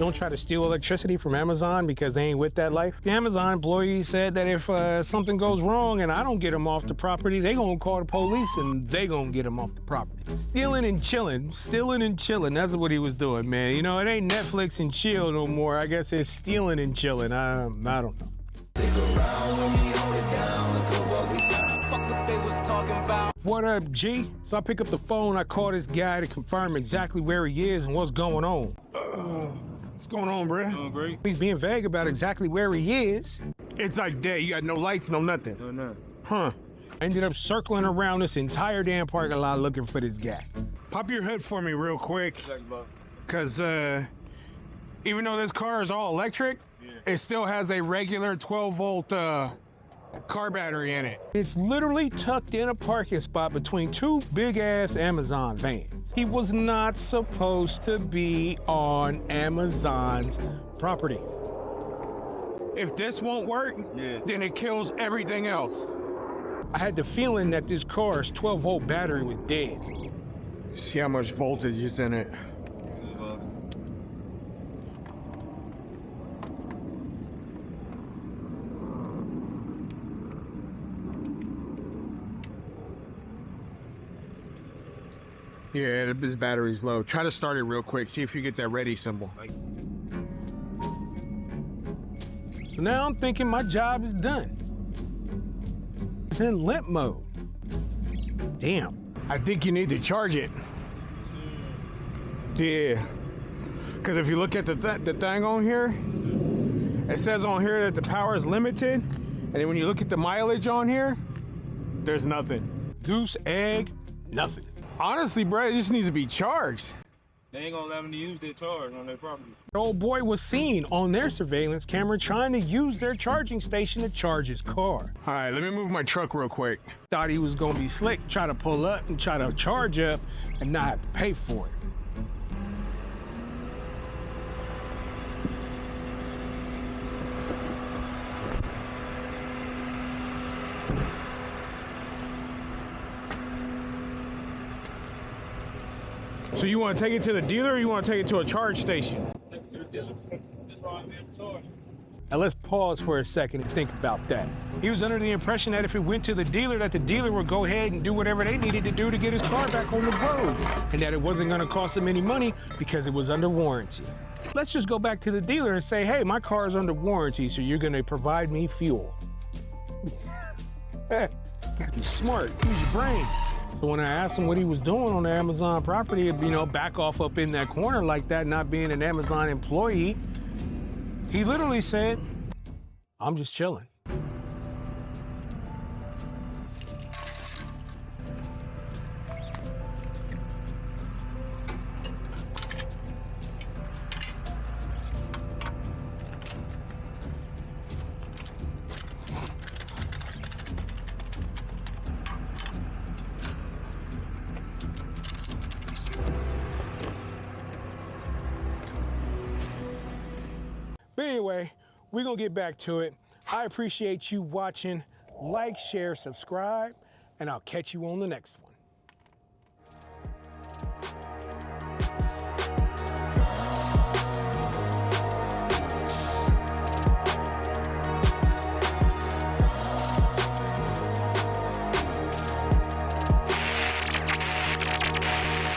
Don't try to steal electricity from Amazon because they ain't with that life. The Amazon employee said that if something goes wrong and I don't get them off the property, they gonna call the police and they gonna get them off the property. Stealing and chilling, that's what he was doing, man. You know, it ain't Netflix and chill no more. I guess it's stealing and chilling. I don't know. Stick around when we hold it down. Look at what we found. Fuck what they was talking about. What up, G? So I pick up the phone, I call this guy to confirm exactly where he is and what's going on. What's going on, bruh? Doing great. He's being vague about exactly where he is. It's like dead, you got no lights, no nothing. No, no. Huh. I ended up circling around this entire damn parking lot looking for this guy. Pop your hood for me real quick. Cause even though this car is all electric, it still has a regular 12-volt car battery in it. It's literally tucked in a parking spot between two big-ass Amazon vans. He was not supposed to be on Amazon's property. If this won't work, then it kills everything else. I had the feeling that this car's 12-volt battery was dead. See how much voltage is in it. Yeah, this battery's low. Try to start it real quick. See if you get that ready symbol. So now I'm thinking my job is done. It's in limp mode. Damn. I think you need to charge it. Yeah. Because if you look at the thing on here, it says on here that the power is limited. And then when you look at the mileage on here, there's nothing. Goose egg, nothing. Honestly, bro, it just needs to be charged. They ain't gonna let them use their charge on their property. The old boy was seen on their surveillance camera trying to use their charging station to charge his car. All right, let me move my truck real quick. Thought he was gonna be slick, try to pull up and try to charge up and not have to pay for it. So you want to take it to the dealer or you want to take it to a charge station? Take it to the dealer. That's all I'm being charged. Now let's pause for a second and think about that. He was under the impression that if it went to the dealer, that the dealer would go ahead and do whatever they needed to do to get his car back on the road, and that it wasn't going to cost him any money because it was under warranty. Let's just go back to the dealer and say, hey, my car is under warranty, so you're going to provide me fuel. Gotta be smart, use your brain. So when I asked him what he was doing on the Amazon property, you know, back off up in that corner like that, not being an Amazon employee, he literally said, I'm just chilling. But anyway, we're gonna get back to it. I appreciate you watching. Like, share, subscribe, and I'll catch you on the next one.